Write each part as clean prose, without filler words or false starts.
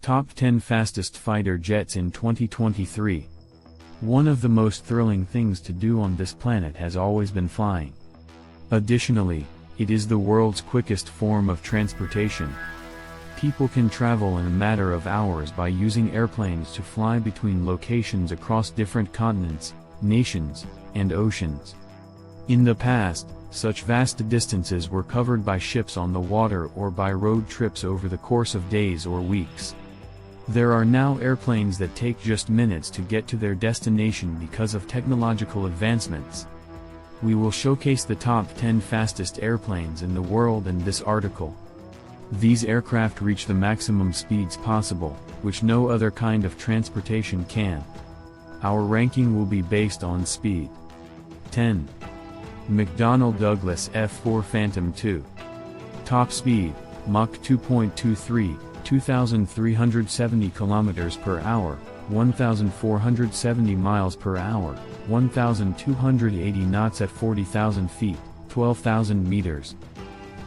Top 10 Fastest Fighter Jets in 2023. One of the most thrilling things to do on this planet has always been flying. Additionally, it is the world's quickest form of transportation. People can travel in a matter of hours by using airplanes to fly between locations across different continents, nations, and oceans. In the past, such vast distances were covered by ships on the water or by road trips over the course of days or weeks. There are now airplanes that take just minutes to get to their destination because of technological advancements. We will showcase the top 10 fastest airplanes in the world in this article. These aircraft reach the maximum speeds possible, which no other kind of transportation can. Our ranking will be based on speed. 10. McDonnell Douglas F-4 Phantom II. Top speed, Mach 2.23, 2,370 km per hour, 1,470 miles per hour, 1,280 knots at 40,000 feet, 12,000 meters.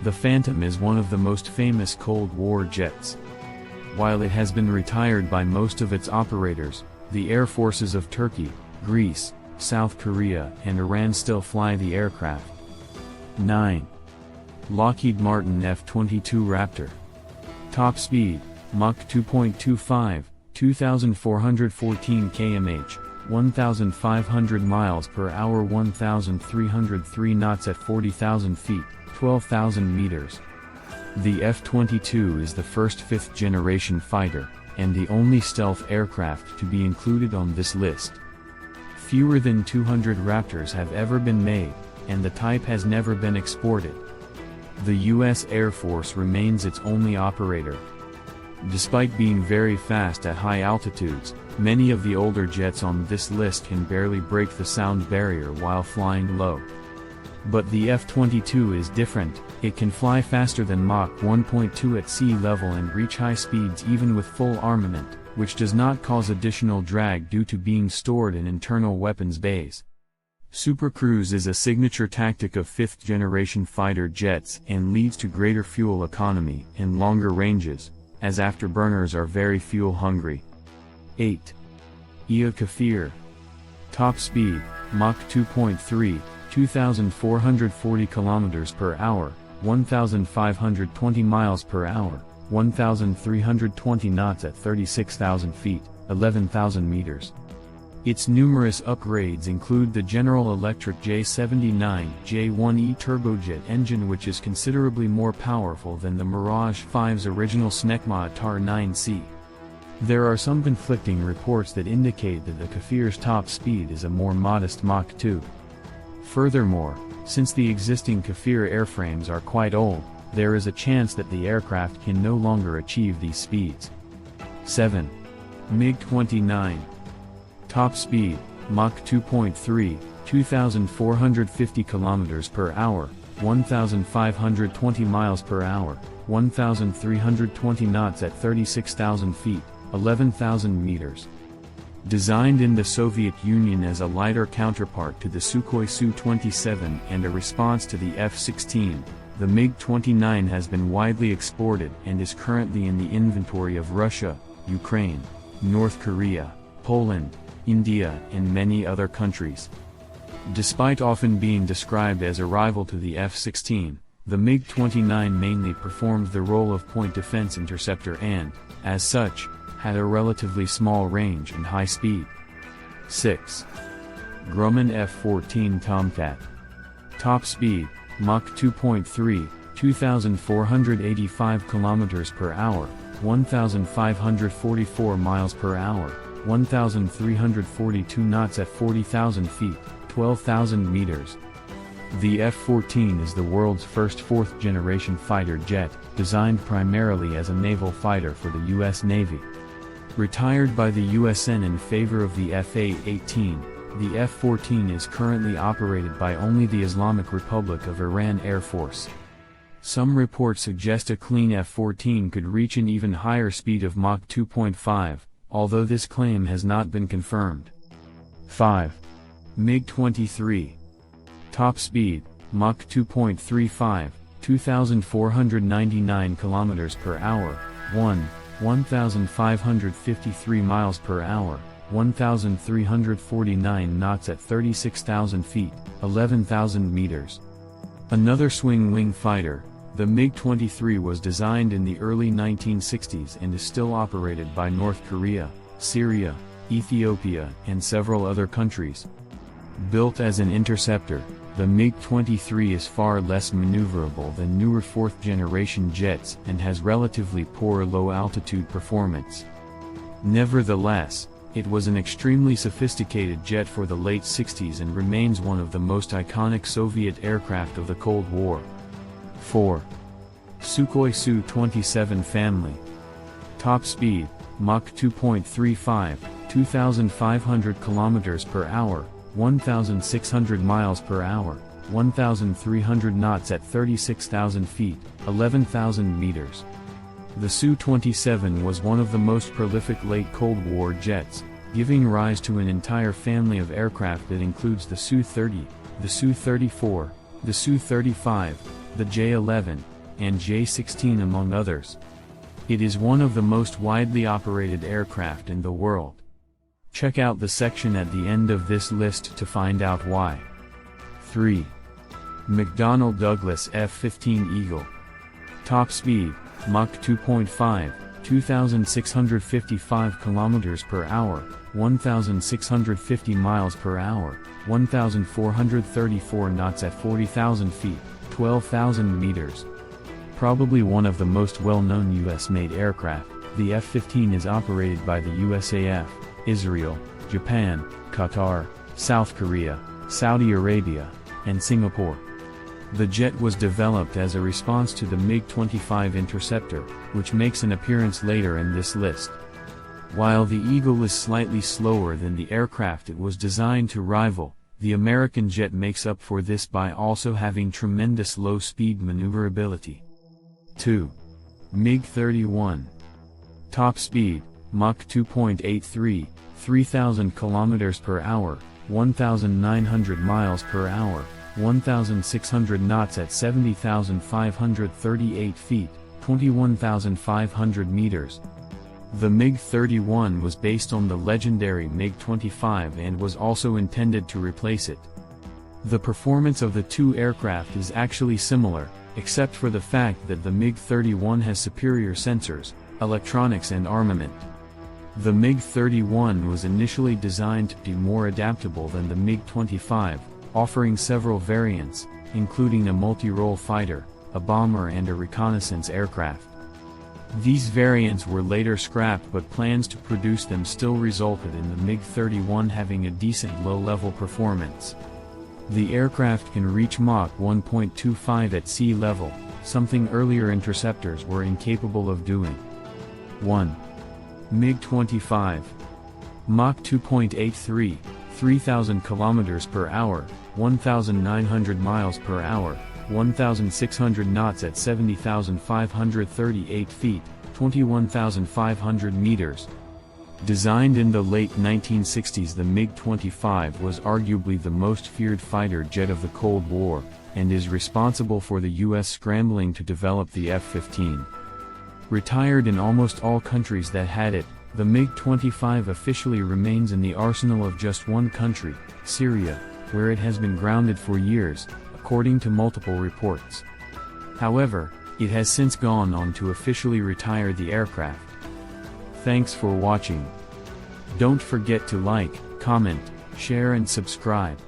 The Phantom is one of the most famous Cold War jets. While it has been retired by most of its operators, the air forces of Turkey, Greece, South Korea and Iran still fly the aircraft. 9. Lockheed Martin F-22 Raptor. Top speed, Mach 2.25, 2,414 km/h, 1,500 miles per hour, 1,303 knots at 40,000 feet, 12,000 meters. The F-22 is the first fifth-generation fighter, and the only stealth aircraft to be included on this list. Fewer than 200 Raptors have ever been made, and the type has never been exported. The U.S. Air Force remains its only operator. Despite being very fast at high altitudes, many of the older jets on this list can barely break the sound barrier while flying low. But the F-22 is different. It can fly faster than Mach 1.2 at sea level and reach high speeds even with full armament, which does not cause additional drag due to being stored in internal weapons bays. Supercruise is a signature tactic of fifth-generation fighter jets and leads to greater fuel economy and longer ranges, as afterburners are very fuel-hungry. 8. EA Kafir. Top speed, Mach 2.3, 2,440 km per hour, 1,520 miles per hour, 1,320 knots at 36,000 feet, 11,000 meters. Its numerous upgrades include the General Electric J79 J1E turbojet engine, which is considerably more powerful than the Mirage 5's original Snecma Atar 9C. There are some conflicting reports that indicate that the Kafir's top speed is a more modest Mach 2. Furthermore, since the existing Kafir airframes are quite old, there is a chance that the aircraft can no longer achieve these speeds. 7. Mig-29. Top speed, Mach 2.3, 2,450 km per hour, 1,520 miles per hour, 1,320 knots at 36,000 feet, 11,000 meters. Designed in the Soviet Union as a lighter counterpart to the Sukhoi Su27 and a response to the F-16, the Mig-29 has been widely exported and is currently in the inventory of Russia, Ukraine, North Korea, Poland, India and many other countries. Despite often being described as a rival to the F-16, the Mig-29 mainly performed the role of point defense interceptor and, as such, had a relatively small range and high speed. 6. Grumman F-14 Tomcat. Top speed, Mach 2.3, 2,485 km per hour, 1,544 miles per hour, 1,342 knots at 40,000 feet, 12,000 meters. The F-14 is the world's first fourth-generation fighter jet, designed primarily as a naval fighter for the U.S. Navy. Retired by the USN in favor of the F-18, the F-14 is currently operated by only the Islamic Republic of Iran Air Force. Some reports suggest a clean F-14 could reach an even higher speed of Mach 2.5, although this claim has not been confirmed. 5. Mig-23. Top speed, Mach 2.35, 2,499 km per hour, 1,553 miles per hour, 1,349 knots at 36,000 feet, 11,000 meters. Another swing-wing fighter, the MiG-23 was designed in the early 1960s and is still operated by North Korea, Syria, Ethiopia, and several other countries. Built as an interceptor, the MiG-23 is far less maneuverable than newer fourth-generation jets and has relatively poor low-altitude performance. Nevertheless, it was an extremely sophisticated jet for the late 60s and remains one of the most iconic Soviet aircraft of the Cold War. 4. Sukhoi Su27 family. Top speed, Mach 2.35, 2,500 km per hour, 1,600 miles per hour, 1,300 knots at 36,000 feet, 11,000 meters. The Su-27 was one of the most prolific late Cold War jets, giving rise to an entire family of aircraft that includes the Su-30, the Su-34, the Su-35, the J-11, and J-16 among others. It is one of the most widely operated aircraft in the world. Check out the section at the end of this list to find out why. 3. McDonnell Douglas F-15 Eagle. Top speed, Mach 2.5, 2,655 km per hour, 1,650 miles per hour, 1,434 knots at 40,000 feet, 12,000 meters. Probably one of the most well-known US-made aircraft, the F-15 is operated by the USAF, Israel, Japan, Qatar, South Korea, Saudi Arabia, and Singapore. The jet was developed as a response to the MiG-25 interceptor, which makes an appearance later in this list. While the Eagle is slightly slower than the aircraft it was designed to rival, the American jet makes up for this by also having tremendous low-speed maneuverability. 2. MiG-31. Top speed, Mach 2.83, 3,000 km per hour, 1,900 miles per hour, 1,600 knots at 70,538 feet, 21,500 meters. The MiG-31 was based on the legendary MiG-25 and was also intended to replace it. The performance of the two aircraft is actually similar, except for the fact that the MiG-31 has superior sensors, electronics and armament. The MiG-31 was initially designed to be more adaptable than the MiG-25, offering several variants, including a multi-role fighter, a bomber and a reconnaissance aircraft. These variants were later scrapped, but plans to produce them still resulted in the MiG-31 having a decent low-level performance. The aircraft can reach Mach 1.25 at sea level, something earlier interceptors were incapable of doing. 1. MiG-25. Mach 2.83, 3,000 km per hour, 1,900 miles per hour, 1,600 knots at 70,538 feet, 21,500 meters. Designed in the late 1960s, the MiG-25 was arguably the most feared fighter jet of the Cold War, and is responsible for the US scrambling to develop the F-15. Retired in almost all countries that had it, the MiG-25 officially remains in the arsenal of just one country, Syria, where it has been grounded for years, according to multiple reports. However, it has since gone on to officially retire the aircraft. Thanks for watching. Don't forget to like, comment, share and subscribe.